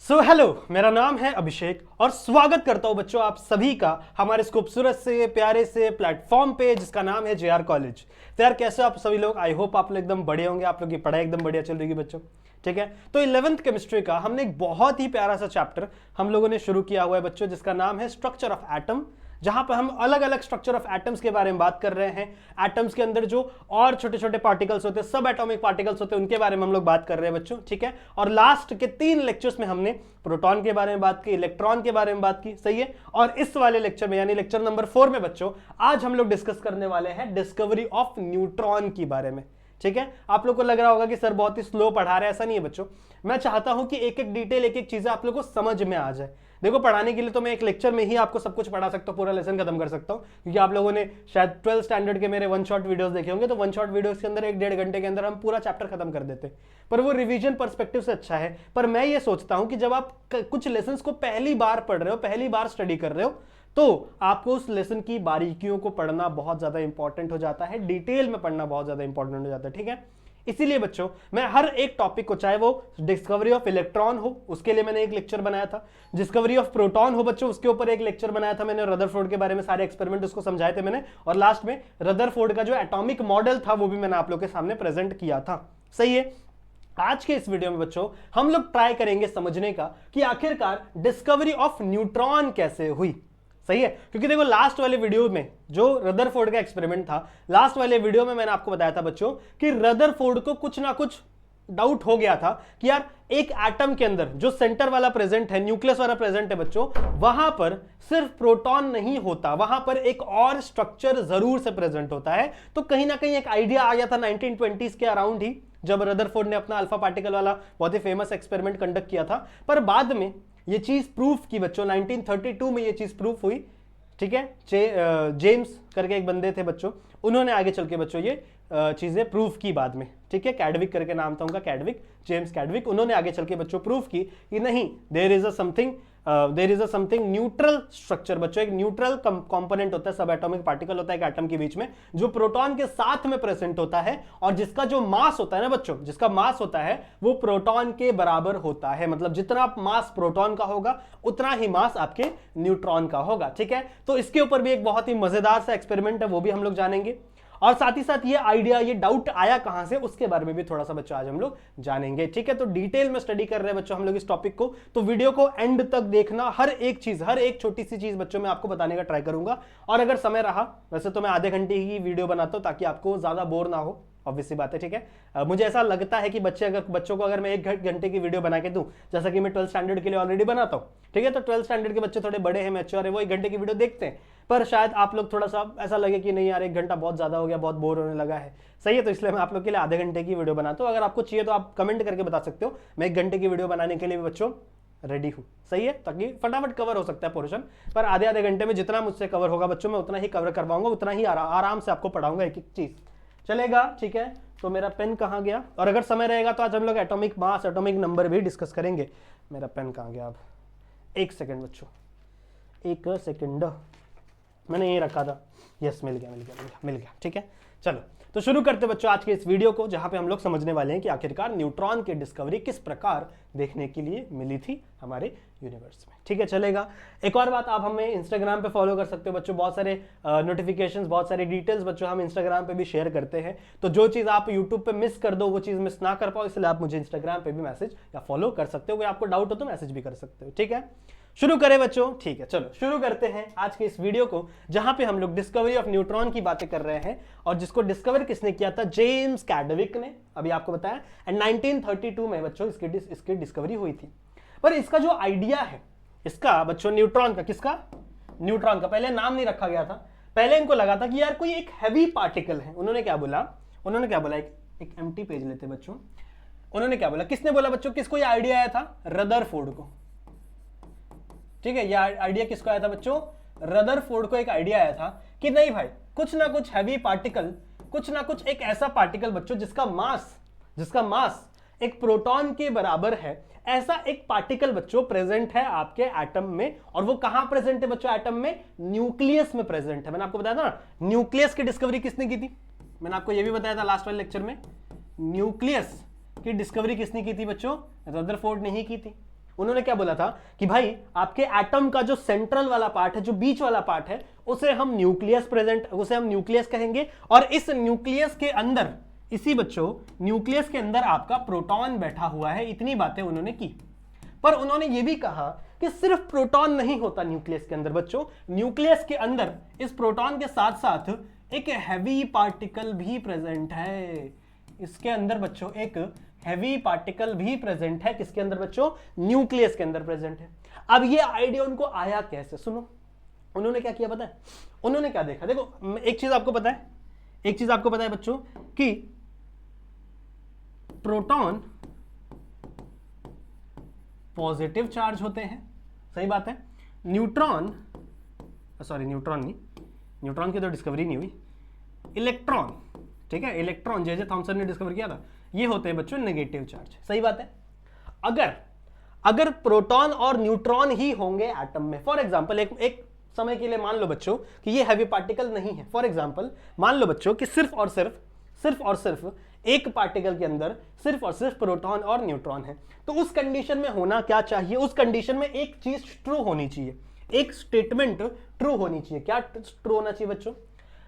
Hello, मेरा नाम है अभिषेक और स्वागत करता हूं बच्चों आप सभी का हमारे इस खूबसूरत से प्यारे से प्लेटफॉर्म पे जिसका नाम है जेआर कॉलेज। तो यार कैसे आप सभी लोग? आई होप आप लोग एकदम बढ़िया होंगे, आप लोग की पढ़ाई एकदम बढ़िया चल रही है बच्चों। ठीक है, तो 11th केमिस्ट्री का हमने एक बहुत ही प्यारा सा चैप्टर हम लोगों ने शुरू किया हुआ है बच्चों, जिसका नाम है स्ट्रक्चर ऑफ एटम, जहां पर हम अलग अलग स्ट्रक्चर ऑफ एटम्स के बारे में बात कर रहे हैं। एटम्स के अंदर जो और छोटे छोटे पार्टिकल्स होते हैं, सब एटॉमिक पार्टिकल्स होते हैं, उनके बारे में हम लोग बात कर रहे हैं बच्चों। ठीक है, और लास्ट के 3 लेक्चर्स में हमने प्रोटॉन के बारे में बात की, इलेक्ट्रॉन के बारे में बात की। सही है, और इस वाले लेक्चर में यानी लेक्चर नंबर 4 में बच्चों आज हम लोग डिस्कस करने वाले हैं डिस्कवरी ऑफ न्यूट्रॉन के बारे में। ठीक है, आप लोग को लग रहा होगा कि सर बहुत ही स्लो पढ़ा रहे हैं, ऐसा नहीं है बच्चों। मैं चाहता हूं कि एक एक डिटेल, एक एक चीजें आप लोग को समझ में आ जाए। देखो, पढ़ाने के लिए तो मैं एक लेक्चर में ही आपको सब कुछ पढ़ा सकता हूं, पूरा लेसन खत्म कर सकता हूं, क्योंकि आप लोगों ने शायद 12th स्टैंडर्ड के मेरे वन शॉट वीडियोस देखे होंगे। तो वन शॉट वीडियोस के अंदर 1-1.5 घंटे के अंदर हम पूरा चैप्टर खत्म कर देते, पर वो रिवीजन पर्सपेक्टिव से अच्छा है। पर मैं ये सोचता हूं कि जब आप कुछ लेसन्स को पहली बार पढ़ रहे हो, पहली बार स्टडी कर रहे हो, तो आपको उस लेसन की बारीकियों को पढ़ना बहुत ज्यादा इंपॉर्टेंट हो जाता है, डिटेल में पढ़ना बहुत ज्यादा इंपॉर्टेंट हो जाता है। ठीक है, इसीलिए बच्चों मैं हर एक टॉपिक को, चाहे वो डिस्कवरी ऑफ इलेक्ट्रॉन हो उसके लिए मैंने एक लेक्चर बनाया था, डिस्कवरी ऑफ प्रोटॉन हो बच्चों उसके ऊपर एक लेक्चर बनाया था मैंने, रदरफोर्ड के बारे में सारे एक्सपेरिमेंट उसको समझाए थे मैंने, और लास्ट में रदरफोर्ड का जो एटॉमिक मॉडल था वो भी मैंने आप लोग के सामने प्रेजेंट किया था। सही है, आज के इस वीडियो में बच्चों हम लोग ट्राई करेंगे समझने का कि आखिरकार डिस्कवरी ऑफ न्यूट्रॉन कैसे हुई। सही है, क्योंकि देखो लास्ट वाले वीडियो में जो रदरफोर्ड का एक्सपेरिमेंट था, लास्ट वाले वीडियो में मैंने आपको बताया था बच्चों कि रदरफोर्ड को कुछ ना कुछ डाउट हो गया था कि यार एक एटम के अंदर जो सेंटर वाला प्रेजेंट है, न्यूक्लियस वाला प्रेजेंट है बच्चों, वहां पर सिर्फ प्रोटॉन नहीं होता, वहां पर एक और स्ट्रक्चर जरूर से प्रेजेंट होता है। तो कहीं ना कहीं एक आइडिया आ गया था 1920s के अराउंड ही, जब रदरफोर्ड ने अपना अल्फा पार्टिकल वाला बहुत ही फेमस एक्सपेरिमेंट कंडक्ट किया था। पर बाद में ये चीज प्रूफ की बच्चों, 1932 में ये चीज प्रूफ हुई। ठीक है, जेम्स करके एक बंदे थे बच्चों, उन्होंने आगे चल के बच्चों ये चीजें प्रूफ की बाद में। ठीक है, कैडविक करके नाम था उनका, कैडविक, जेम्स कैडविक, उन्होंने आगे चल के बच्चों प्रूफ की कि नहीं, there is a something neutral structure बच्चों, एक न्यूट्रल कंपोनेंट होता है, सब एटॉमिक पार्टिकल होता है एक एटम के बीच में, जो प्रोटॉन के साथ में प्रेजेंट होता है, और जिसका जो मास होता है ना बच्चों, जिसका मास होता है वो प्रोटॉन के बराबर होता है। मतलब जितना मास प्रोटॉन का होगा उतना ही मास आपके न्यूट्रॉन का होगा। ठीक है, तो इसके ऊपर भी एक बहुत ही मजेदार सा एक्सपेरिमेंट है, वो भी हम लोग जानेंगे, और साथ ही साथ ये आइडिया, ये डाउट आया कहां से, उसके बारे में भी थोड़ा सा बच्चों आज हम लोग जानेंगे। ठीक है, तो डिटेल में स्टडी कर रहे हैं बच्चों हम लोग इस टॉपिक को, तो वीडियो को एंड तक देखना, हर एक चीज, हर एक छोटी सी चीज बच्चों मैं आपको बताने का ट्राई करूंगा। और अगर समय रहा, वैसे तो मैं आधे घंटे की वीडियो बनाता हूं ताकि आपको ज्यादा बोर ना हो, ऑब्वियसली बात है। ठीक है, मुझे ऐसा लगता है कि बच्चों को अगर मैं 1 घंटे की वीडियो बना के दूं, जैसा कि मैं 12th स्टैंडर्ड के लिए ऑलरेडी बनाता हूं, ठीक है, तो 12th स्टैंडर्ड के बच्चे थोड़े बड़े हैं, मैच्योर है, वो 1 घंटे की वीडियो देखते हैं, पर शायद आप लोग थोड़ा सा ऐसा लगे कि नहीं यार 1 घंटा बहुत ज्यादा हो गया, बहुत बोर होने लगा है। सही है, तो इसलिए मैं आप लोग के लिए आधे घंटे की वीडियो बनाता हूं। अगर आपको चाहिए तो आप कमेंट करके बता सकते हो, मैं 1 घंटे की वीडियो बनाने के लिए बच्चों रेडी हूं। सही है, ताकि फटाफट कवर हो सकता है पोर्शन, पर आधे घंटे में जितना मुझसे कवर होगा बच्चों मैं उतना ही कवर करवाऊंगा, उतना ही आराम से आपको पढ़ाऊंगा, एक एक चीज चलेगा। ठीक है, तो मेरा पेन कहाँ गया? और अगर समय रहेगा तो आज हम लोग एटॉमिक मास, एटॉमिक नंबर भी डिस्कस करेंगे। मेरा पेन कहाँ गया? अब 1 सेकंड बच्चों, 1 सेकंड, मैंने ये रखा था। यस, मिल गया। ठीक है, चलो तो शुरू करते बच्चों आज के इस वीडियो को, जहां पे हम लोग समझने वाले हैं कि आखिरकार न्यूट्रॉन की डिस्कवरी किस प्रकार देखने के लिए मिली थी हमारे यूनिवर्स में। ठीक है, चलेगा। एक और बात, आप हमें इंस्टाग्राम पे फॉलो कर सकते हो बच्चों, बहुत सारे नोटिफिकेशंस, बहुत सारे डिटेल्स बच्चों हम इंस्टाग्राम पे भी शेयर करते हैं, तो जो चीज आप यूट्यूब पे मिस कर दो वो चीज मिस ना कर पाओ, इसलिए आप मुझे इंस्टाग्राम पे भी मैसेज या फॉलो कर सकते हो, कोई आपको डाउट हो तो मैसेज भी कर सकते हो। ठीक है, शुरू करें बच्चों? ठीक है, चलो शुरू करते हैं आज के इस वीडियो को, जहां पे हम लोग डिस्कवरी ऑफ न्यूट्रॉन की बातें कर रहे हैं, और जिसको डिस्कवर किसने किया था? जेम्स कैडविक ने, अभी आपको बताया, एंड 1932 में बच्चों इसकी डिस्कवरी हुई थी। पर इसका जो आइडिया है, इसका बच्चों न्यूट्रॉन का, किसका? न्यूट्रॉन का पहले नाम नहीं रखा गया था। पहले इनको लगा था कि यार कोई एक हैवी पार्टिकल है। उन्होंने क्या बोला, एक एम्प्टी पेज लेते बच्चों, उन्होंने क्या बोला, किसने बोला बच्चों, किसको ये आइडिया आया था? रदरफोर्ड को। ठीक है, ये आइडिया किसको आया था बच्चों? रदरफोर्ड को एक आइडिया आया था कि नहीं भाई, कुछ ना कुछ हैवी पार्टिकल, कुछ ना कुछ एक ऐसा पार्टिकल बच्चों जिसका मास एक प्रोटॉन के बराबर है, ऐसा एक पार्टिकल बच्चों प्रेजेंट है आपके एटम में। और वो कहां प्रेजेंट है बच्चों? एटम में न्यूक्लियस में प्रेजेंट है। मैंने आपको बताया था ना, न्यूक्लियस की डिस्कवरी किसने की थी? मैंने आपको यह भी बताया था लास्ट वाले लेक्चर में, न्यूक्लियस की डिस्कवरी किसने की थी बच्चों? रदरफोर्ड ने ही की थी। उन्होंने क्या बोला था कि भाई आपके एटम का जो सेंट्रल वाला पार्ट है, जो बीच वाला पार्ट है, उसे हम न्यूक्लियस कहेंगे। और इस न्यूक्लियस के अंदर, इसी बच्चों न्यूक्लियस के अंदर आपका प्रोटॉन बैठा हुआ है। इतनी बातें उन्होंने की। पर उन्होंने यह भी कहा कि सिर्फ प्रोटॉन नहीं होता न्यूक्लियस के अंदर बच्चों, न्यूक्लियस के अंदर इस प्रोटॉन के साथ साथ एक हैवी पार्टिकल भी प्रेजेंट है। इसके अंदर बच्चों एक हैवी पार्टिकल भी प्रेजेंट है। किसके अंदर बच्चों? न्यूक्लियस के अंदर प्रेजेंट है। अब ये आइडिया उनको आया कैसे? सुनो, उन्होंने क्या किया पता है? उन्होंने क्या देखा, देखो एक चीज आपको पता है बच्चों कि प्रोटॉन पॉजिटिव चार्ज होते हैं, सही बात है। न्यूट्रॉन की तो डिस्कवरी नहीं हुई। इलेक्ट्रॉन, ठीक है, इलेक्ट्रॉन जे थॉमसन ने डिस्कवर किया था, ये होते हैं बच्चों नेगेटिव चार्ज, सही बात है। अगर प्रोटॉन और न्यूट्रॉन ही होंगे एटम में, फॉर एग्जांपल एक समय के लिए मान लो बच्चों कि ये हैवी पार्टिकल नहीं है। फॉर एग्जांपल मान लो बच्चों कि सिर्फ और सिर्फ एक पार्टिकल के अंदर सिर्फ और सिर्फ प्रोटॉन और न्यूट्रॉन है, तो उस कंडीशन में होना क्या चाहिए? उस कंडीशन में एक चीज ट्रू होनी चाहिए, एक स्टेटमेंट ट्रू होनी चाहिए। क्या ट्रू होना चाहिए बच्चों?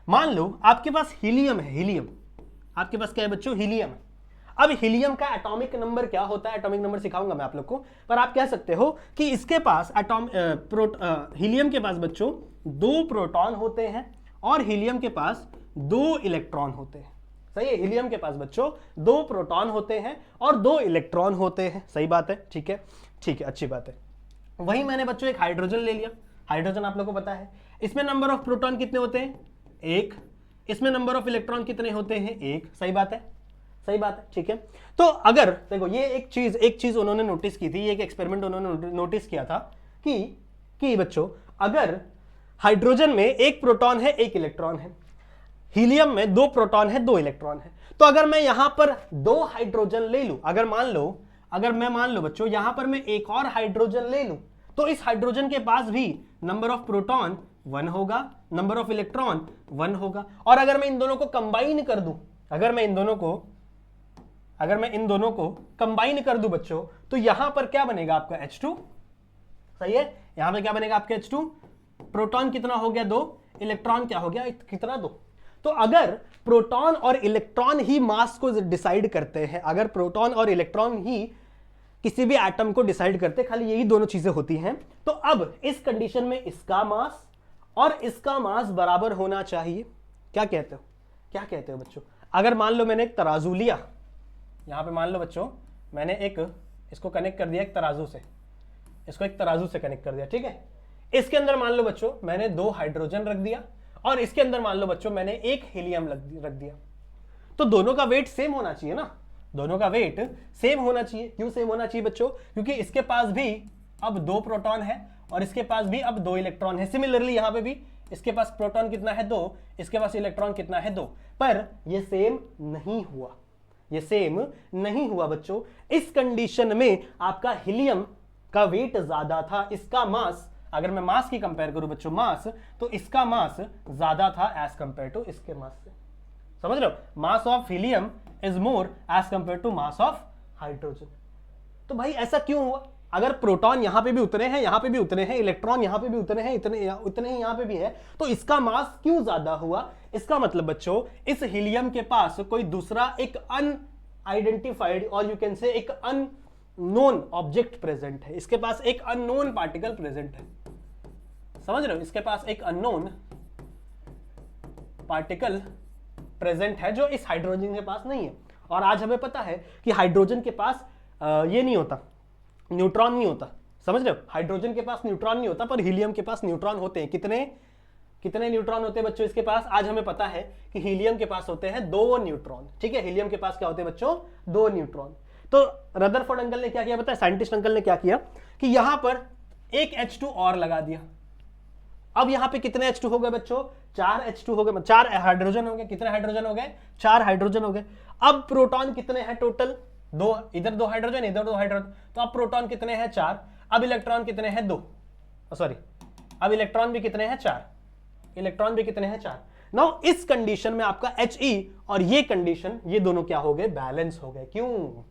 मान लो आपके पास हीलियम है, आपके पास क्या है बच्चों? हीलियम है। अब हीलियम का एटॉमिक नंबर क्या होता है? एटॉमिक नंबर सिखाऊंगा मैं आप लोग को, पर आप कह सकते हो कि इसके पास हीलियम के पास बच्चों 2 प्रोटॉन होते हैं और हीलियम के पास 2 इलेक्ट्रॉन होते हैं, सही है। हीलियम के पास बच्चों 2 प्रोटॉन होते हैं और 2 इलेक्ट्रॉन होते हैं, सही बात है, ठीक है, अच्छी बात है। वही मैंने बच्चों एक हाइड्रोजन ले लिया। हाइड्रोजन आप लोग को पता है, इसमें नंबर ऑफ प्रोटॉन कितने होते हैं? 1। इसमें नंबर ऑफ इलेक्ट्रॉन कितने होते हैं? 1, सही बात है, ठीक है। तो अगर देखो ये एक चीज उन्होंने नोटिस की थी, एक एक्सपेरिमेंट उन्होंने नोटिस किया था कि बच्चों अगर हाइड्रोजन में 1 प्रोटॉन है 1 इलेक्ट्रॉन है, हीलियम में 2 प्रोटॉन है 2 इलेक्ट्रॉन है, तो अगर मैं यहां पर 2 हाइड्रोजन ले लूं, अगर मैं मान लो बच्चों यहां पर मैं एक और हाइड्रोजन ले लूं, तो इस हाइड्रोजन के पास भी नंबर ऑफ प्रोटॉन 1 होगा, नंबर ऑफ इलेक्ट्रॉन 1 होगा। और अगर मैं इन दोनों को कंबाइन कर दूं, अगर मैं इन दोनों को कंबाइन कर दूं बच्चों, तो यहां पर क्या बनेगा आपका H2, सही है। यहां पर क्या बनेगा आपका H2? प्रोटॉन कितना हो गया? 2, इलेक्ट्रॉन क्या हो गया? कितना? 2। तो अगर प्रोटॉन और इलेक्ट्रॉन ही मास को डिसाइड करते हैं, अगर प्रोटॉन और इलेक्ट्रॉन ही किसी भी एटम को डिसाइड करते, खाली यही दोनों चीजें होती हैं, तो अब इस कंडीशन में इसका मास और इसका मास बराबर होना चाहिए। क्या कहते हो बच्चों? अगर मान लो मैंने एक तराजू लिया, यहां पे मान लो बच्चों मैंने इसको कनेक्ट कर दिया एक तराजू से, इसको एक तराजू से कनेक्ट कर दिया, ठीक है। इसके अंदर मान लो बच्चों मैंने 2 हाइड्रोजन रख दिया और इसके अंदर मान लो बच्चों मैंने 1 हीलियम रख दिया, तो दोनों का वेट सेम होना चाहिए ना, दोनों का वेट सेम होना चाहिए। क्यों सेम होना चाहिए बच्चों? क्योंकि इसके पास भी अब 2 प्रोटॉन है और इसके पास भी अब 2 इलेक्ट्रॉन है। सिमिलरली यहां पे भी इसके पास प्रोटॉन कितना है? 2, इसके पास इलेक्ट्रॉन कितना है? 2। पर ये सेम नहीं हुआ बच्चों। इस कंडीशन में आपका हीलियम का वेट ज्यादा था, इसका मास, अगर मैं मास की कंपेयर करूं बच्चों, मास, तो इसका मास ज्यादा था एज कंपेयर टू इसके मास से। समझ रहे हो? Mass of helium is more as compare to mass of hydrogen. तो भाई ऐसा क्यों हुआ? अगर प्रोटॉन यहां पे भी उतने हैं, यहां पे भी उतने हैं, इलेक्ट्रॉन यहां पे भी उतने हैं, इतने ही यहां पे भी है, तो इसका मास क्यों ज्यादा हुआ? इसका मतलब बच्चों इस हीलियम के पास कोई दूसरा एक अनआइडेंटिफाइड और यू कैन से एक अननोन ऑब्जेक्ट प्रेजेंट है, इसके पास एक अननोन पार्टिकल प्रेजेंट है। समझ रहे हो? इसके पास एक अननोन पार्टिकल प्रेजेंट है जो इस हाइड्रोजन के पास नहीं है। और आज हमें पता है कि हाइड्रोजन के पास ये नहीं होता, न्यूट्रॉन नहीं होता। समझ रहे हो? हाइड्रोजन के पास न्यूट्रॉन नहीं होता, पर हीलियम के पास न्यूट्रॉन होते हैं। कितने न्यूट्रॉन होते हैं बच्चों इसके पास? आज हमें पता है कि हीलियम के पास होते हैं 2 न्यूट्रॉन, ठीक है। हीलियम के पास क्या होते हैं बच्चों? 2 न्यूट्रॉन। तो रदरफोर्ड अंकल ने क्या किया पता है? साइंटिस्ट अंकल ने क्या किया कि यहां पर एक H2 और लगा दिया। अब यहां पे कितने H2 हो गए बच्चों? 4 H2 हो गए, 4 हाइड्रोजन हो गए। कितने हाइड्रोजन हो गए? 4 हाइड्रोजन हो गए। अब प्रोटॉन कितने हैं टोटल? 2, इधर 2 हाइड्रोजन, इधर 2 हाइड्रोजन, तो अब प्रोटॉन कितने हैं? 4। अब इलेक्ट्रॉन कितने हैं? 2, सॉरी, अब इलेक्ट्रॉन भी कितने हैं? 4। इलेक्ट्रॉन भी कितने हैं? 4। नाउ इस कंडीशन में आपका He और ये कंडीशन, ये दोनों क्या हो गए? बैलेंस हो गए। क्यों?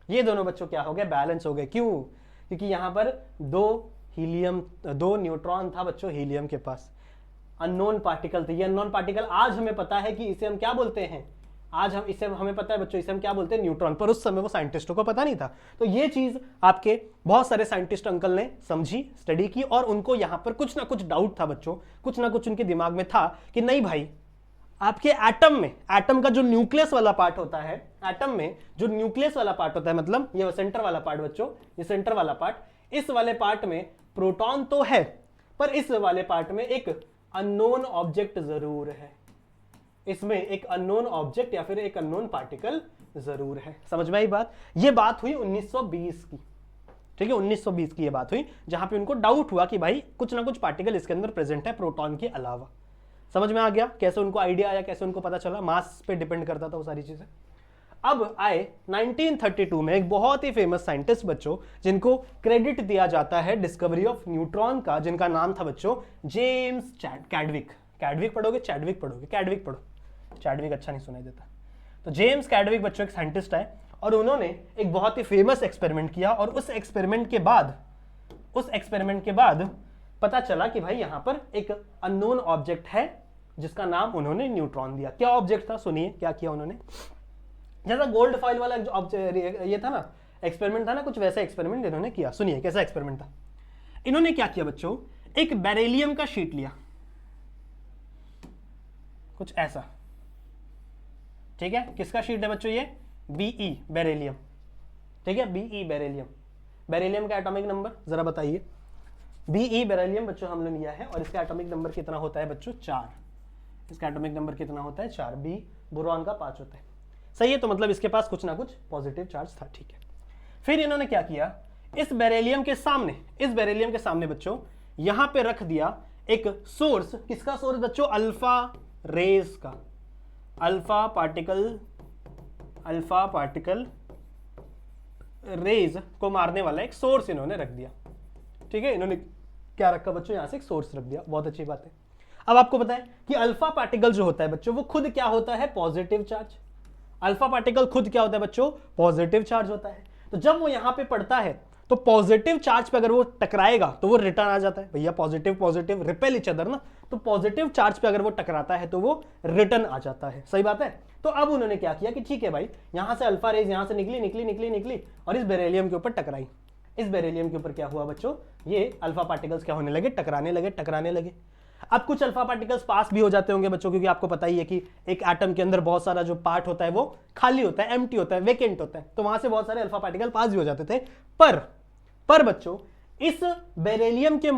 ये दोनों बच्चों क्या हो गए? बैलेंस हो गए। क्यों? क्योंकि यहां पर दो न्यूट्रॉन था बच्चों हीलियम के पास, अननोन पार्टिकल थे। ये अननोन पार्टिकल आज हमें पता है कि इसे हम क्या बोलते हैं, आज हम इसे हमें पता है बच्चों, इसे हम क्या बोलते हैं, न्यूट्रॉन। पर उस समय वो साइंटिस्टों को पता नहीं था। तो ये चीज आपके बहुत सारे साइंटिस्ट अंकल ने समझी, स्टडी की, और उनको यहां पर कुछ ना कुछ डाउट था बच्चों, कुछ ना कुछ उनके दिमाग में था कि नहीं भाई, आपके एटम में, एटम का जो न्यूक्लियस वाला पार्ट होता है, एटम में जो न्यूक्लियस वाला पार्ट होता है, मतलब ये सेंटर वाला पार्ट बच्चों, ये सेंटर वाला पार्ट, इस वाले पार्ट में प्रोटॉन तो है, पर इस वाले पार्ट में एक अननोन ऑब्जेक्ट जरूर है। इसमें एक अननोन ऑब्जेक्ट या फिर एक अननोन पार्टिकल जरूर है। समझ में आई बात? ये बात हुई 1920 की, ठीक है, 1920 की ये बात हुई, जहां पे उनको डाउट हुआ कि भाई कुछ ना कुछ पार्टिकल इसके अंदर प्रेजेंट है प्रोटॉन के अलावा। समझ में आ गया कैसे उनको आइडिया आया, कैसे उनको पता चला? मास पे डिपेंड करता था वो सारी चीजें। अब आए 1932 में एक बहुत ही फेमस साइंटिस्ट बच्चों, जिनको क्रेडिट दिया जाता है डिस्कवरी ऑफ न्यूट्रॉन का, जिनका नाम था बच्चों जेम्स कैडविक। कैडविक पढ़ोगे, चैडविक पढ़ोगे? कैडविक पढ़ो, चैडविक अच्छा नहीं सुनाई देता। तो जेम्स कैडविक बच्चों एक साइंटिस्ट है, और उन्होंने एक बहुत ही फेमस एक्सपेरिमेंट किया, और उस एक्सपेरिमेंट के बाद पता चला कि भाई यहां पर एक अननोन ऑब्जेक्ट है, जिसका नाम उन्होंने न्यूट्रॉन दिया। क्या ऑब्जेक्ट था? सुनिए क्या किया उन्होंने। जैसा गोल्ड फॉइल वाला ये था ना, एक्सपेरिमेंट था ना, कुछ वैसा एक्सपेरिमेंट इन्होंने किया। सुनिए कैसा एक्सपेरिमेंट था। इन्होंने क्या किया बच्चों, एक बेरिलियम का शीट लिया, कुछ ऐसा, ठीक है। किसका शीट है बच्चों? ये बीई, बेरिलियम, ठीक है, बीई बेरिलियम। बेरिलियम का एटॉमिक नंबर जरा बताइए। बीई बेरिलियम बच्चों हमने लिया है, और इसका एटॉमिक नंबर कितना होता है बच्चों? 4। इसका एटॉमिक नंबर कितना होता है? 4। बी बोरॉन का 5 होता है। सही है, तो मतलब इसके पास कुछ ना कुछ पॉजिटिव चार्ज था, ठीक है। फिर इन्होंने क्या किया, इस बेरिलियम के सामने बच्चों यहां पे रख दिया एक सोर्स। किसका सोर्स बच्चों? अल्फा रेज का, अल्फा पार्टिकल रेज को मारने वाला एक सोर्स इन्होंने रख दिया, ठीक है। इन्होंने क्या रखा बच्चों? यहां से एक सोर्स रख दिया, बहुत अच्छी बात है। अब आपको पता है कि अल्फा पार्टिकल जो होता है बच्चों, वो खुद क्या होता है? Positive charge. अल्फा पार्टिकल खुद क्या होता है बच्चों? पॉजिटिव चार्ज होता है। तो जब वो यहां पे पड़ता है, तो पॉजिटिव चार्ज पे अगर वो टकराएगा तो वो रिटर्न आ जाता है। भैया positive positive repel each other ना, तो पॉजिटिव चार्ज पे अगर वो टकराता है तो वो रिटर्न आ जाता है। सही बात है। तो अब उन्होंने क्या किया कि ठीक है भाई, यहां से अल्फा रेज यहां से निकली और इस बेरिलियम के ऊपर टकराई। इस बेरिलियम के ऊपर क्या हुआ बच्चों? ये अल्फा पार्टिकल्स क्या होने लगे? टकराने लगे। अब कुछ अल्फा पार्टिकल्स पास भी हो जाते होंगे बच्चों, क्योंकि आपको पता ही है कि एक एटम के अंदर बहुत सारा जो पार्ट होता है वो खाली होता है, एम्प्टी होता है, वेकेंट होता है, तो वहां से बहुत सारे अल्फा पार्टिकल पास भी हो जाते थे। पर बच्चों इस बेरिलियम के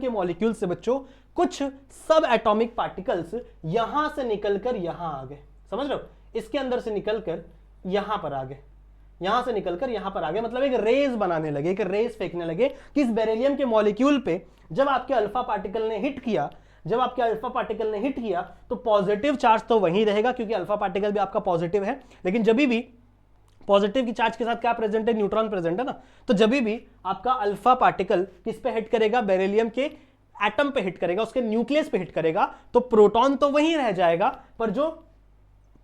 मॉलिक्यूल से बच्चों कुछ सब एटॉमिक पार्टिकल्स यहां से निकलकर यहां आ गए। समझ रहे हो? इसके अंदर से निकलकर यहां पर आ गए, मतलब एक रेज बनाने लगे, एक रेज फेंकने लगे कि इस बेरिलियम के मॉलिक्यूल पे जब आपके अल्फा पार्टिकल ने हिट किया तो पॉजिटिव चार्ज तो वहीं रहेगा, क्योंकि अल्फा पार्टिकल भी आपका पॉजिटिव है। लेकिन जब भी पॉजिटिव की चार्ज के साथ क्या प्रेजेंट है? न्यूट्रॉन प्रेजेंट है ना। तो जब भी आपका अल्फा पार्टिकल किस पे हिट करेगा? बेरिलियम के एटम पे हिट करेगा, उसके न्यूक्लियस पे हिट करेगा, तो प्रोटॉन तो वहीं रह जाएगा, पर जो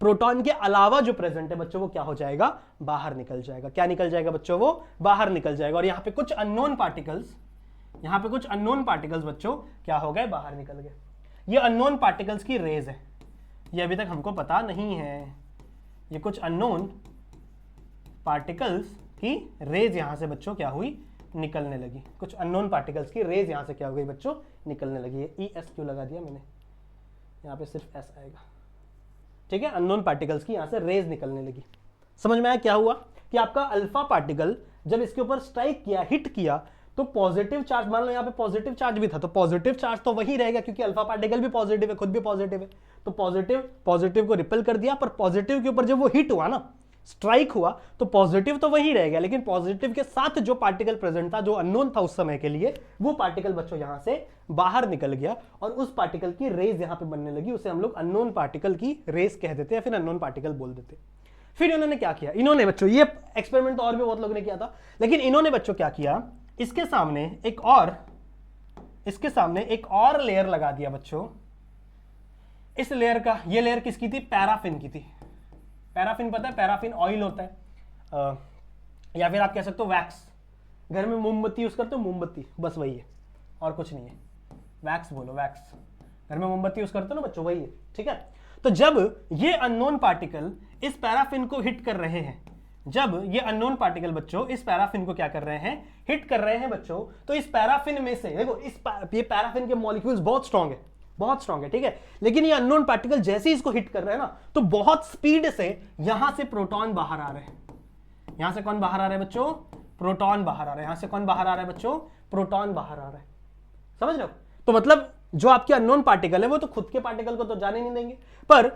प्रोटॉन के अलावा जो प्रेजेंट है बच्चों, वो क्या हो जाएगा? बाहर निकल जाएगा। क्या निकल जाएगा बच्चों? वो बाहर निकल जाएगा। और यहां पे कुछ अननोन पार्टिकल्स बच्चों क्या हो गए? बाहर निकल गए। ये अननोन पार्टिकल्स की रेज है, ये अभी तक हमको पता नहीं है। ये कुछ अननोन पार्टिकल्स की रेज यहां से बच्चों क्या हुई? निकलने लगी। कुछ अननोन पार्टिकल्स की रेज यहां से क्या हो गई बच्चों? निकलने लगी। ई एस क्यों लगा दिया मैंने? यहां पे सिर्फ एस आएगा, ठीक है। अननोन पार्टिकल्स की यहां से रेज निकलने लगी। समझ में आया क्या हुआ? कि आपका अल्फा पार्टिकल जब इसके ऊपर स्ट्राइक किया, हिट किया, तो पॉजिटिव चार्ज, मान लो यहां पे पॉजिटिव चार्ज भी था, तो पॉजिटिव चार्ज तो वही रहेगा, क्योंकि अल्फा पार्टिकल भी पॉजिटिव है, खुद भी पॉजिटिव है। तो पॉजिटिव को रिपेल कर दिया, पर पॉजिटिव के ऊपर जब वो हिट हुआ ना, स्ट्राइक हुआ, तो पॉजिटिव तो वही रहेगा, लेकिन पॉजिटिव के साथ जो पार्टिकल प्रेजेंट था, जो अननोन था उस समय के लिए, वो पार्टिकल बच्चों यहां से बाहर निकल गया, और उस पार्टिकल की रेज यहां पे बनने लगी। उसे हम लोग अननोन पार्टिकल की रेज कह देते हैं, फिर अननोन पार्टिकल बोल देते। फिर इन्होंने क्या किया? इन्होंने बच्चों, ये एक्सपेरिमेंट तो और भी बहुत लोगों ने किया था, लेकिन इन्होंने बच्चों क्या किया? इसके सामने एक और लेयर लगा दिया बच्चों। इस लेयर का, ये लेयर किसकी थी? पैराफिन की थी। पैराफिन पता है? पैराफिन ऑयल होता है, या फिर आप कह सकते हो वैक्स। घर में मोमबत्ती यूज करते हो, मोमबत्ती, बस वही है और कुछ नहीं है। वैक्स बोलो, वैक्स। घर में मोमबत्ती यूज करते हो ना बच्चों, वही है, ठीक है। तो जब ये अननोन पार्टिकल इस पैराफिन को हिट कर रहे हैं, जब ये अननोन पार्टिकल बच्चों इस पैराफिन को क्या कर रहे हैं, हिट कर रहे हैं बच्चों, तो इस पैराफिन में से देखो, ये पैराफिन के मॉलिक्यूल्स बहुत स्ट्रांग है, बहुत स्ट्रांग है, ठीक है। लेकिन ये अननोन पार्टिकल जैसे ही इसको हिट कर रहे हैं ना, तो बहुत स्पीड से यहां से प्रोटॉन बाहर आ रहे हैं। यहां से कौन बाहर आ रहा है बच्चों, प्रोटॉन बाहर आ रहा है। यहां से कौन बाहर आ रहा है बच्चों, प्रोटॉन बाहर आ रहा है। समझ रहे हो? तो मतलब जो आपके अननोन पार्टिकल है वो तो खुद के पार्टिकल को तो जाने नहीं देंगे, पर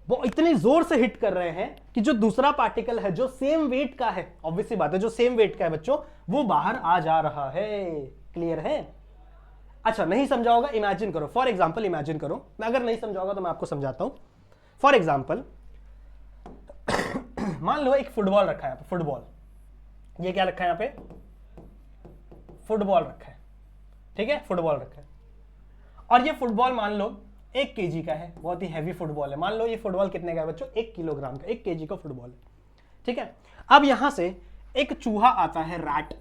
वो इतनी जोर से हिट कर रहे हैं कि जो दूसरा पार्टिकल है जो सेम वेट का है, ऑब्वियस सी बात है, जो सेम वेट का है बच्चों, वो बाहर आ जा रहा है। क्लियर है? अच्छा, नहीं समझा होगा, इमेजिन करो, फॉर एग्जाम्पल इमेजिन करो, मैं अगर नहीं समझा होगा तो मैं आपको समझाता हूं। फॉर एग्जाम्पल मान लो एक फुटबॉल रखा है यहाँ पे, फुटबॉल, ये क्या रखा है यहाँ पे, फुटबॉल रखा है, ठीक है, फुटबॉल रखा है। और ये फुटबॉल मान लो 1 kg का है, बहुत ही हैवी फुटबॉल है। मान लो ये फुटबॉल कितने का है बच्चों, 1 किलोग्राम का, 1 kg का फुटबॉल है, ठीक है। अब यहां से एक चूहा आता है, रैट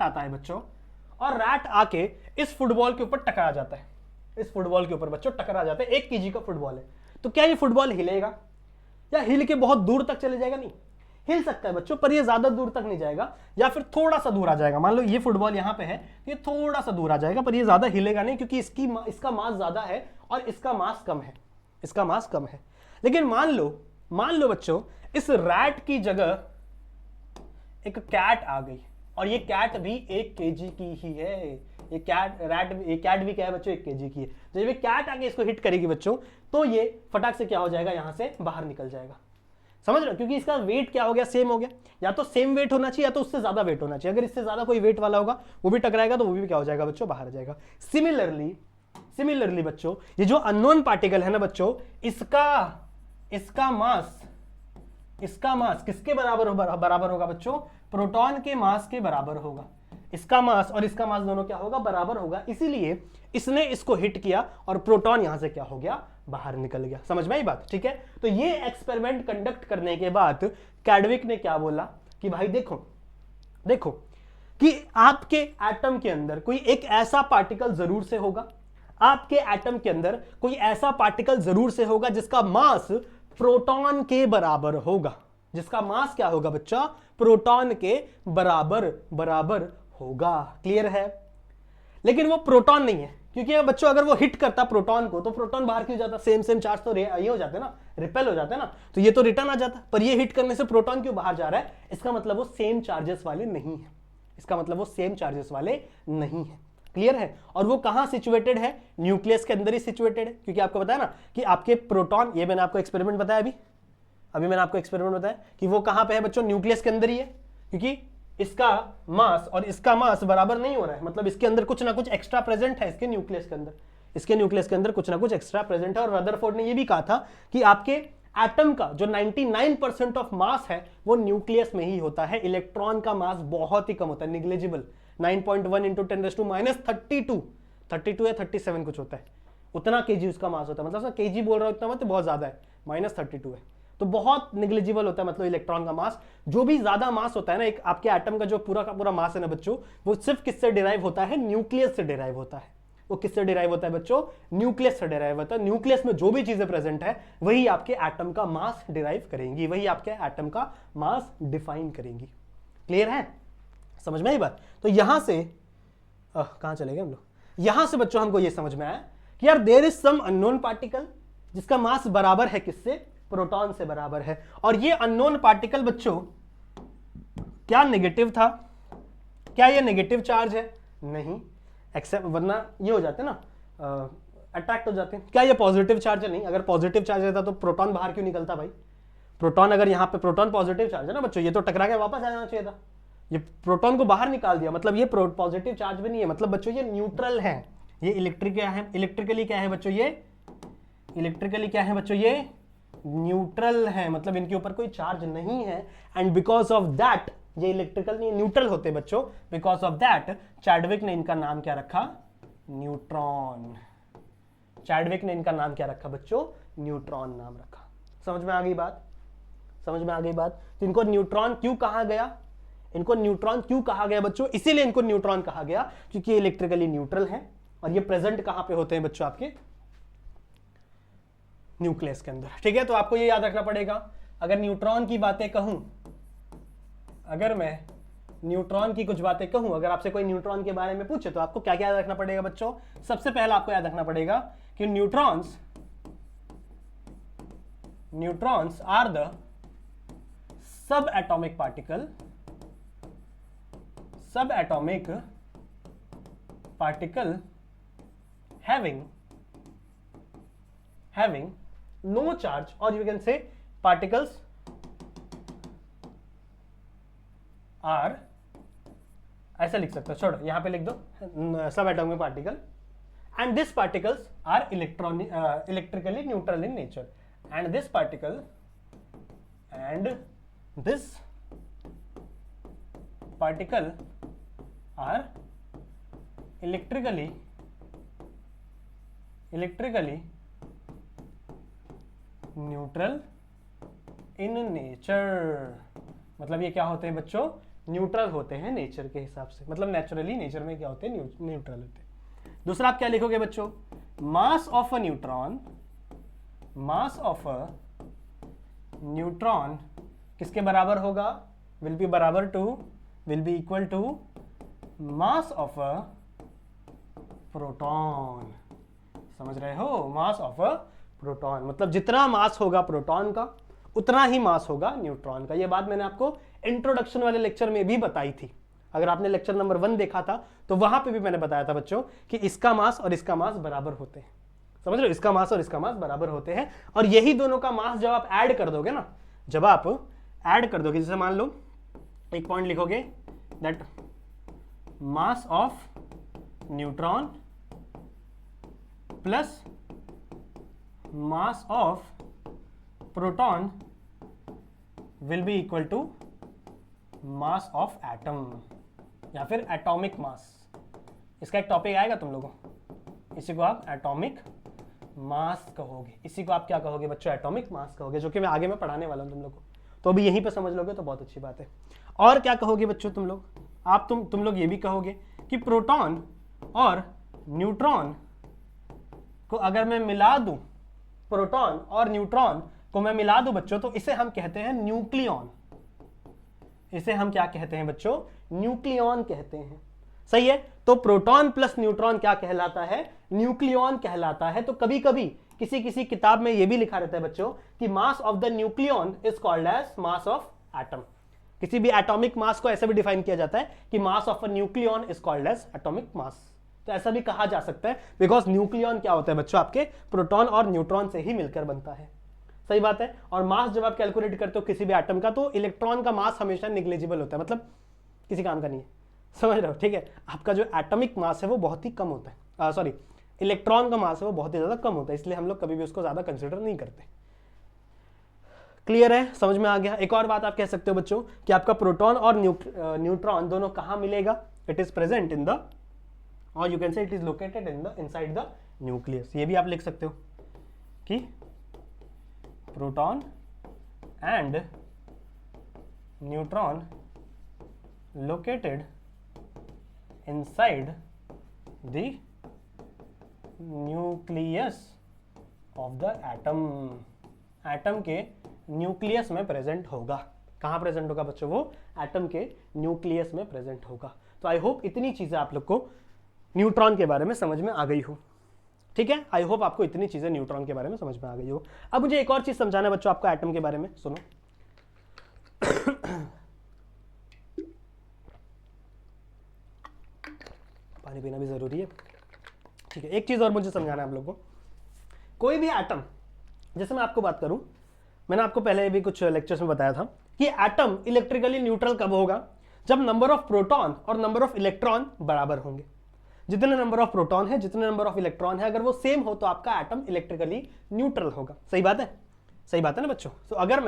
आता है बच्चों, और रैट आके इस फुटबॉल के ऊपर टकरा जाता है, इस फुटबॉल के ऊपर बच्चों टकरा जाता है। 1 kg का फुटबॉल है, तो क्या ये फुटबॉल हिलेगा, या हिल के बहुत दूर तक चले जाएगा? नहीं, हिल सकता है बच्चों, पर ये ज्यादा दूर तक नहीं जाएगा, या फिर थोड़ा सा दूर आ जाएगा। मान लो ये फुटबॉल यहां पे है, ये थोड़ा सा दूर आ जाएगा, पर ये ज्यादा हिलेगा नहीं, क्योंकि इसका मास ज्यादा है और इसका मास कम है, इसका मास कम है। लेकिन मान लो बच्चों, इस रैट की जगह एक कैट आ गई, और ये कैट भी 1 kg की ही है। ये कैट भी क्या है बच्चों, 1 kg की है। जब ये कैट आके इसको हिट करेगी बच्चों, तो ये फटाक से क्या हो जाएगा, यहां से बाहर निकल जाएगा। समझ रहे हो? क्योंकि इसका वेट क्या हो गया, सेम हो गया। या तो सेम वेट होना चाहिए, या तो उससे ज्यादा वेट होना चाहिए। अगर इससे ज्यादा कोई वेट वाला होगा, वो भी टकराएगा, तो वो भी क्या हो जाएगा बच्चों, बाहर आ जाएगा। सिमिलरली बच्चों, ये जो अननोन पार्टिकल है ना बच्चों, इसका मास किसके बराबर होगा बच्चों, प्रोटॉन के मास के बराबर होगा। इसका मास और इसका मास दोनों क्या होगा, बराबर होगा। इसीलिए इसने इसको हिट किया और प्रोटॉन यहां से क्या हो गया, बाहर निकल गया। समझ में आई बात? ठीक है। तो ये एक्सपेरिमेंट कंडक्ट करने के बाद कैडविक ने क्या बोला कि भाई देखो कि आपके एटम के अंदर कोई एक ऐसा पार्टिकल जरूर से होगा, आपके एटम के अंदर कोई ऐसा पार्टिकल जरूर से होगा जिसका मास प्रोटॉन के बराबर होगा। जिसका मास क्या होगा बच्चा, प्रोटॉन के बराबर होगा। क्लियर है? लेकिन वो प्रोटॉन नहीं है, क्योंकि बच्चों अगर वो हिट करता प्रोटॉन को, तो प्रोटॉन बाहर क्यों जाता, सेम चार्ज तो ये हो जाते ना, रिपेल हो जाते ना, तो ये तो रिटर्न आ जाता। पर ये हिट करने से प्रोटॉन क्यों बाहर जा रहा है, इसका मतलब वो सेम चार्जेस वाले नहीं है। इसका मतलब वो सेम चार्जेस वाले नहीं है। क्लियर है? और वो कहां सिचुएटेड है, न्यूक्लियस के अंदर ही सिचुएटेड है। क्योंकि आपको बताया ना कि आपके प्रोटॉन, ये मैंने आपको एक्सपेरिमेंट बताया अभी मैंने आपको एक्सपेरिमेंट बताया कि वो कहां पे है बच्चों, न्यूक्लियस के अंदर ही है। क्योंकि इसका मास और इसका मास बराबर नहीं हो रहा है, मतलब इसके अंदर कुछ ना कुछ एक्स्ट्रा प्रेजेंट है, इसके न्यूक्लियस के अंदर। इसके न्यूक्लियस के अंदर कुछ ना कुछ एक्स्ट्रा प्रेजेंट है। और रदरफोर्ड ने ये भी कहा था कि आपके एटम का जो 99% ऑफ मास है वो न्यूक्लियस में ही होता है। इलेक्ट्रॉन का मास बहुत ही कम होता है, निग्लिजिबल। 9.1 इंटू 10⁻32 या 37 कुछ होता है, उतना केजी उसका मास होता है। मतलब केजी बोल रहा हूं इतना, मतलब बहुत ज्यादा है, -32 है, तो बहुत निग्लिजिबल होता है। मतलब इलेक्ट्रॉन का मास, जो भी ज्यादा मास होता है ना, एक आपके एटम का जो पूरा का पूरा मास है ना बच्चों, वो सिर्फ किससे डिराइव होता है, न्यूक्लियस से डिराइव होता है। वो किससे डिराइव होता है बच्चों, न्यूक्लियस से डिराइव होता है। न्यूक्लियस में जो भी चीजें प्रेजेंट है वही आपके एटम का मास डिराइव करेंगी, वही आपके एटम का मास डिफाइन करेंगी। क्लियर है? समझ में आई बात? तो यहां से कहां चले गए हम लोग, यहां से बच्चों हमको यह समझ में आया कि यार there is some unknown particle जिसका मास बराबर है किससे, प्रोटॉन से बराबर है। और ये अननोन पार्टिकल बच्चों क्या नेगेटिव था, क्या ये नेगेटिव चार्ज है, नहीं, एक्सेप्ट, वरना ये हो जाते ना, अट्रैक्ट हो जाते हैं। क्या ये पॉजिटिव चार्ज है, नहीं। अगर पॉजिटिव चार्ज रहता तो प्रोटॉन बाहर क्यों निकलता भाई, प्रोटॉन अगर यहाँ पे प्रोटॉन पॉजिटिव चार्ज है ना बच्चों, ये तो टकरा के वापस आ जाना चाहिए था। ये प्रोटॉन को बाहर निकाल दिया, मतलब ये पॉजिटिव चार्ज भी नहीं है, मतलब बच्चों ये न्यूट्रल है। ये इलेक्ट्रिकली क्या है बच्चों, ये इलेक्ट्रिकली क्या है बच्चों, ये न्यूट्रल है, मतलब इनके ऊपर कोई चार्ज नहीं है। एंड बिकॉज ऑफ दैट, ये इलेक्ट्रिकल नहीं, न्यूट्रल होते बच्चों, बिकॉज ऑफ दैट चैडविक ने इनका नाम क्या रखा, न्यूट्रॉन। चैडविक ने इनका नाम क्या रखा बच्चों, न्यूट्रॉन नाम रखा। समझ में आ गई बात? समझ में आ गई बात। तो इनको न्यूट्रॉन क्यों कहा गया, इनको न्यूट्रॉन क्यों कहा गया बच्चों, इसीलिए इनको न्यूट्रॉन कहा गया क्योंकि ये इलेक्ट्रिकली न्यूट्रल है और ये प्रेजेंट कहां पे होते हैं बच्चों, आपके न्यूक्लियस के अंदर। ठीक है, तो आपको ये याद रखना पड़ेगा। अगर न्यूट्रॉन की बातें कहूं, अगर मैं न्यूट्रॉन की कुछ बातें कहूं, अगर आपसे कोई न्यूट्रॉन के बारे में पूछे तो आपको क्या क्या याद रखना पड़ेगा बच्चों। सबसे पहला आपको याद रखना पड़ेगा कि neutrons are the sub atomic particle having no charge, or you can say particles are, ऐसा लिख सकते हो, छोड़ो यहां पे लिख दो sub atomic particle, and this particles are electrically neutral in nature, and this particle are electrically neutral in nature. मतलब ये क्या होते हैं बच्चों, न्यूट्रल होते हैं नेचर के हिसाब से, मतलब नेचुरली नेचर में क्या होते हैं, न्यूट्रल होते हैं। दूसरा आप क्या लिखोगे बच्चों, मास ऑफ अ न्यूट्रॉन किसके बराबर होगा, will be equal to mass of a proton. समझ रहे हो, मास ऑफ अ प्रोटॉन, मतलब जितना मास होगा प्रोटॉन का उतना ही मास होगा न्यूट्रॉन का। ये बात मैंने आपको इंट्रोडक्शन वाले लेक्चर में भी बताई थी। अगर आपने लेक्चर नंबर 1 देखा था तो वहां पे भी मैंने बताया था बच्चों कि इसका मास और इसका मास बराबर होते हैं। समझ रहे हो, इसका मास और इसका मास बराबर होते हैं, और यही दोनों का मास जब आप ऐड कर दोगे ना, जब आप ऐड कर दोगे, जैसे मान लो एक पॉइंट लिखोगे that mass of neutron plus mass of proton will be equal to mass of atom, या फिर एटॉमिक मास। इसका एक टॉपिक आएगा तुम लोगों, इसी को आप एटॉमिक मास कहोगे, इसी को आप क्या कहोगे बच्चों, एटॉमिक मास कहोगे, जो कि मैं आगे में पढ़ाने वाला हूं तुम लोग को। तो अभी यहीं पे समझ लोगे तो बहुत अच्छी बात है। और क्या कहोगे बच्चों तुम लोग, तुम लोग ये भी कहोगे कि प्रोटॉन और न्यूट्रॉन को अगर मैं मिला दूं, प्रोटॉन और न्यूट्रॉन को मैं मिला दूं बच्चों, तो इसे हम कहते हैं न्यूक्लियॉन। इसे हम क्या कहते हैं बच्चों, न्यूक्लियॉन कहते हैं। सही है, तो प्रोटॉन प्लस न्यूट्रॉन क्या कहलाता है, न्यूक्लियॉन कहलाता है। तो कभी कभी किसी किताब में यह भी लिखा रहता है बच्चों कि mass of the nucleon is called as mass of atom. किसी भी एटॉमिक मास को ऐसा भी डिफाइन किया जाता है कि mass of a nucleon is called as atomic mass. तो ऐसा भी कहा जा सकता है, बिकॉज न्यूक्लियॉन क्या होता है बच्चों, आपके प्रोटॉन और न्यूट्रॉन से ही मिलकर बनता है। सही बात है। और मास जब आप कैलकुलेट करते हो किसी भी एटम का, तो इलेक्ट्रॉन का मास हमेशा निग्लिजिबल होता है, मतलब किसी काम का नहीं है। समझ रहे हो, ठीक है। आपका जो एटॉमिक मास है वो बहुत ही कम होता है, सॉरी इलेक्ट्रॉन का मास है वो बहुत ही ज्यादा कम होता है, इसलिए हम लोग कभी भी उसको ज्यादा कंसिडर नहीं करते। क्लियर है, समझ में आ गया। एक और बात आप कह सकते हो बच्चों कि आपका प्रोटॉन और न्यूट्रॉन दोनों कहां मिलेगा, it is present in the, और you can say it is located in the inside the nucleus. ये भी आप लिख सकते हो कि proton and neutron located inside the nucleus of the atom. Atom के न्यूक्लियस में प्रेजेंट होगा। कहां प्रेजेंट होगा बच्चों, वो एटम के न्यूक्लियस में प्रेजेंट होगा। तो आई होप इतनी चीजें आप लोग को न्यूट्रॉन के बारे में समझ में आ गई हो। ठीक है, आई होप आपको इतनी चीजें न्यूट्रॉन के बारे में समझ में आ गई हो। अब मुझे एक और चीज समझाना है बच्चों आपको एटम के बारे में, सुनो। पानी पीना भी जरूरी है, ठीक है। एक चीज और मुझे समझाना है आप लोगों को, कोई भी एटम, जैसे मैं आपको बात करूं, मैंने आपको पहले भी कुछ लेक्चर्स में बताया था कि एटम इलेक्ट्रिकली न्यूट्रल कब होगा, जब नंबर ऑफ प्रोटॉन और नंबर ऑफ इलेक्ट्रॉन बराबर होंगे। जितने नंबर ऑफ प्रोटॉन है, जितने नंबर ऑफ इलेक्ट्रॉन है, अगर वो सेम हो तो आपका एटम इलेक्ट्रिकली न्यूट्रल होगा। सही बात है, सही बात है ना बच्चों। तो अगर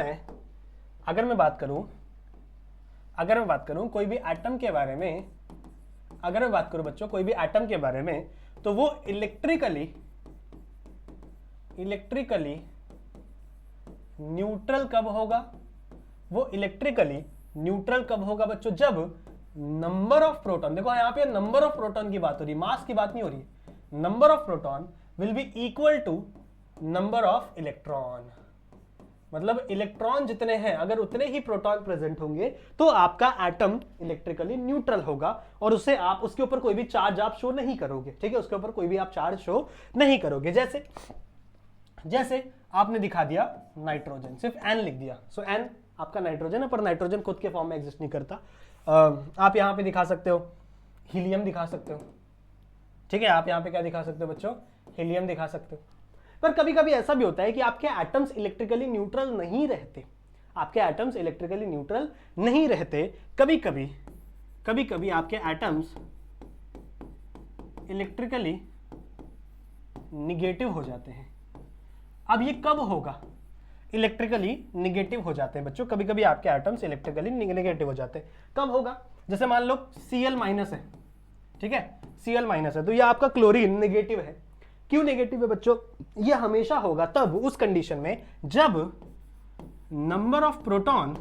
मैं बात करूं कोई भी एटम के बारे में, अगर मैं बात करूं बच्चों कोई भी एटम के बारे में, तो वो इलेक्ट्रिकली न्यूट्रल कब होगा, वो इलेक्ट्रिकली न्यूट्रल कब होगा बच्चों? जब नंबर ऑफ प्रोटॉन, देखो यहाँ पे नंबर ऑफ प्रोटॉन की बात हो रही है, मास की बात नहीं हो रही है। Number of proton will be equal to number of electron, मतलब इलेक्ट्रॉन जितने हैं अगर उतने ही प्रोटॉन प्रेजेंट होंगे तो आपका एटम इलेक्ट्रिकली न्यूट्रल होगा और उसे आप उसके ऊपर कोई भी चार्ज आप शो नहीं करोगे, ठीक है, उसके ऊपर कोई भी आप चार्ज शो नहीं करोगे। जैसे आपने दिखा दिया नाइट्रोजन, सिर्फ एन लिख दिया, सो एन आपका नाइट्रोजन है, पर नाइट्रोजन खुद के फॉर्म में एग्जिस्ट नहीं करता। आप यहां पे दिखा सकते हो हीलियम दिखा सकते हो, ठीक है, आप यहां पे क्या दिखा सकते हो बच्चों? हीलियम दिखा सकते हो। पर कभी कभी ऐसा भी होता है कि आपके एटम्स इलेक्ट्रिकली न्यूट्रल नहीं रहते, आपके एटम्स इलेक्ट्रिकली न्यूट्रल नहीं रहते, कभी कभी आपके एटम्स इलेक्ट्रिकली निगेटिव हो जाते हैं। अब ये कब होगा? इलेक्ट्रिकली निगेटिव हो जाते हैं बच्चों, कभी कभी आपके एटम्स इलेक्ट्रिकली निगेटिव हो जाते हैं। कब होगा? जैसे मान लो Cl माइनस है, ठीक है, Cl माइनस है, तो ये आपका क्लोरीन निगेटिव है। क्यों नेगेटिव है बच्चों? ये हमेशा होगा तब, उस कंडीशन में जब नंबर ऑफ प्रोटॉन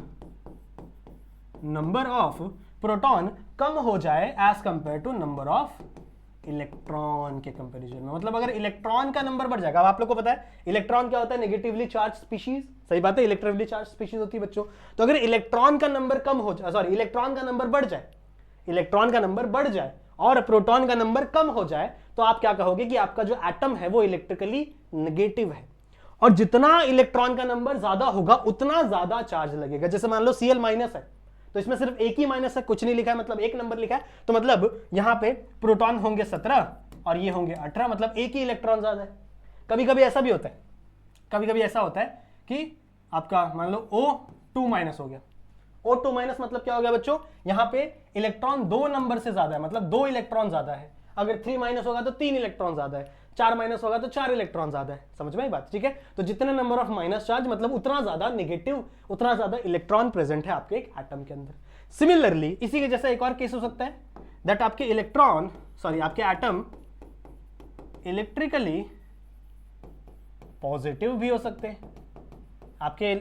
कम हो जाए as compare to number of electron के कंपैरिजन में। मतलब अगर इलेक्ट्रॉन का नंबर बढ़ जाएगा, अब आप लोग को पता है इलेक्ट्रॉन क्या होता है? नेगेटिवली चार्ज स्पीशीज, सही बात है, इलेक्ट्रिकली चार्ज स्पीशीज होती है बच्चों। तो अगर इलेक्ट्रॉन का नंबर कम हो जाए, सॉरी इलेक्ट्रॉन का नंबर बढ़ जाए, इलेक्ट्रॉन का नंबर बढ़ जाए और प्रोटॉन का नंबर कम हो जाए, तो आप क्या कहोगे कि आपका जो एटम है वो इलेक्ट्रिकली नेगेटिव है। और जितना इलेक्ट्रॉन का नंबर ज्यादा होगा उतना ज्यादा चार्ज लगेगा। जैसे मान लो Cl माइनस है, तो इसमें सिर्फ एक ही माइनस है, कुछ नहीं लिखा है, मतलब एक नंबर लिखा है, तो मतलब यहां पे प्रोटॉन होंगे 17 और ये होंगे 18, मतलब एक ही इलेक्ट्रॉन ज्यादा है। कभी कभी ऐसा भी होता है, कभी कभी ऐसा होता है कि आपका मान लो O2 माइनस हो गया। O2 माइनस मतलब क्या हो गया बच्चों? यहां पे इलेक्ट्रॉन 2 नंबर से ज्यादा है, मतलब 2 इलेक्ट्रॉन ज्यादा है। अगर 3 माइनस होगा तो 3 इलेक्ट्रॉन ज्यादा है, 4 माइनस होगा तो 4 इलेक्ट्रॉन ज्यादा है। समझ में आई बात? ठीक है, तो जितने नंबर ऑफ माइनस चार्ज मतलब उतना ज्यादा नेगेटिव, उतना ज्यादा इलेक्ट्रॉन प्रेजेंट है आपके एक एटम के अंदर। सिमिलरली इसी के जैसा एक और केस हो सकता है दैट आपके आपके एटम इलेक्ट्रिकली पॉजिटिव भी हो सकते हैं। आपके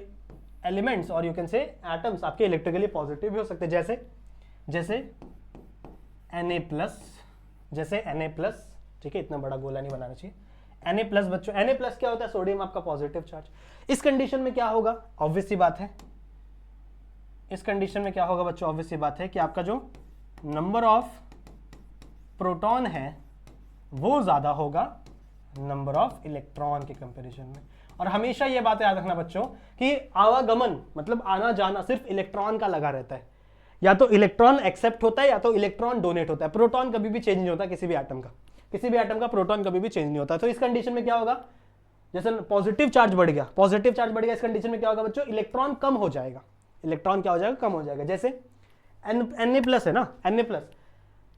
एलिमेंट्स और यू कैन से एटम्स आपके इलेक्ट्रिकली पॉजिटिव भी हो सकते हैं, जैसे Na+, ठीक है, इतना बड़ा गोला नहीं बनाना चाहिए। Na+ बच्चों, Na+ क्या होता है? सोडियम आपका पॉजिटिव चार्ज। इस कंडीशन में क्या होगा? ऑब्वियस सी बात है, इस कंडीशन में क्या होगा बच्चों? ऑब्वियस सी बात है कि आपका जो नंबर ऑफ प्रोटॉन है वो ज्यादा होगा नंबर ऑफ इलेक्ट्रॉन के कंपैरिजन में। और हमेशा ये बात याद रखना बच्चों कि आवागमन मतलब आना जाना सिर्फ इलेक्ट्रॉन का लगा रहता है, या तो इलेक्ट्रॉन एक्सेप्ट होता है या तो इलेक्ट्रॉन डोनेट होता है। प्रोटॉन कभी भी चेंज नहीं होता, किसी भी एटम का प्रोटॉन कभी भी चेंज नहीं होता। तो इस कंडीशन में क्या होगा? जैसे पॉजिटिव चार्ज बढ़ गया, इस कंडीशन में क्या होगा बच्चों? इलेक्ट्रॉन कम हो जाएगा, इलेक्ट्रॉन क्या हो जाएगा? कम हो जाएगा। जैसे Na+ है ना, Na+,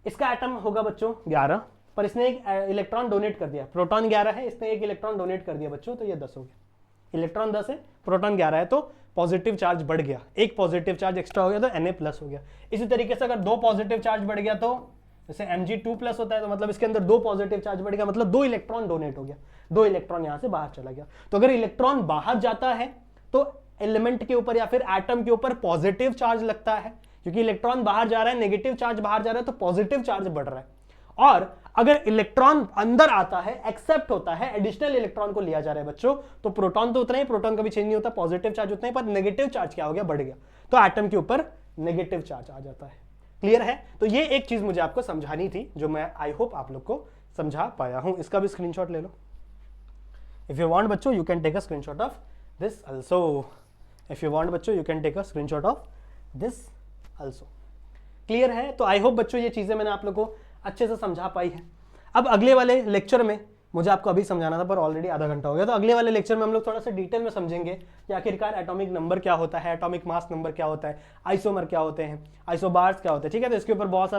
इसका एटम होगा बच्चों 11, पर इसने एक इलेक्ट्रॉन डोनेट कर दिया। प्रोटॉन 11 है, इसने एक इलेक्ट्रॉन डोनेट कर दिया बच्चों, तो ये 10 हो गया। इलेक्ट्रॉन 10 है, प्रोटॉन 11 है, तो पॉजिटिव चार्ज बढ़ गया, एक पॉजिटिव चार्ज एक्स्ट्रा हो गया तो Na+ हो गया। इसी तरीके से अगर 2 पॉजिटिव चार्ज बढ़ गया तो जैसे Mg2+ होता है, तो मतलब इसके अंदर 2 पॉजिटिव चार्ज बढ़ गया, मतलब 2 इलेक्ट्रॉन डोनेट हो गया, 2 इलेक्ट्रॉन यहां से बाहर चला गया। तो अगर इलेक्ट्रॉन बाहर जाता है तो एलिमेंट के ऊपर या फिर एटम के ऊपर पॉजिटिव चार्ज लगता है, क्योंकि इलेक्ट्रॉन बाहर जा रहा है, नेगेटिव चार्ज बाहर जा रहा है, तो पॉजिटिव चार्ज बढ़ रहा है। और अगर इलेक्ट्रॉन अंदर आता है, एक्सेप्ट होता है, एडिशनल इलेक्ट्रॉन को लिया जा रहा है बच्चों, तो प्रोटॉन तो उतना ही, प्रोटॉन कभी चेंज नहीं होता, पॉजिटिव चार्ज उतना ही, पर नेगेटिव चार्ज क्या हो गया? बढ़ गया, तो एटम के ऊपर नेगेटिव चार्ज आ जाता है। क्लियर है? तो ये एक चीज मुझे आपको समझानी थी, जो मैं आई होप आप लोग को समझा पाया हूं। इसका भी स्क्रीनशॉट ले लो इफ यू वांट बच्चों, you can take a screenshot of this also. If you want बच्चों, you can take a screenshot of this also. Clear है? तो आई होप बच्चों ये चीजें मैंने आप लोग को अच्छे से समझा पाई है। अब अगले वाले लेक्चर में मुझे आपको अभी समझाना था, पर ऑलरेडी आधा घंटा हो गया, तो अगले वाले लेक्चर में हम लोग थोड़ा सा डिटेल में समझेंगे कि आखिरकार एटॉमिक नंबर क्या होता है, एटॉमिक मास नंबर क्या होता है, आइसोमर क्या होते हैं, आइसोबार्स क्या होते हैं। ठीक है, तो इसके ऊपर बहुत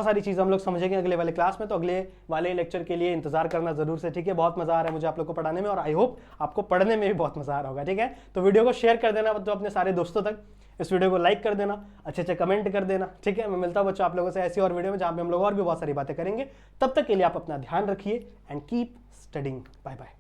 सारी चीज़ हम लोग समझेंगे अगले वाले क्लास में। तो अगले वाले लेक्चर के लिए इंतजार करना जरूर से, ठीक है। बहुत मजा आ रहा है मुझे आप लोग को पढ़ाने में, और आई होप आपको पढ़ने में भी बहुत मजा आ रहा होगा, ठीक है। तो वीडियो को शेयर कर देना तो अपने सारे दोस्तों तक, इस वीडियो को लाइक कर देना, अच्छे कमेंट कर देना, ठीक है। मैं मिलता हूं बच्चों आप लोगों से ऐसी और वीडियो में, जहां पे हम लोग और भी बहुत सारी बातें करेंगे। तब तक के लिए आप अपना ध्यान रखिए and keep studying. Bye bye.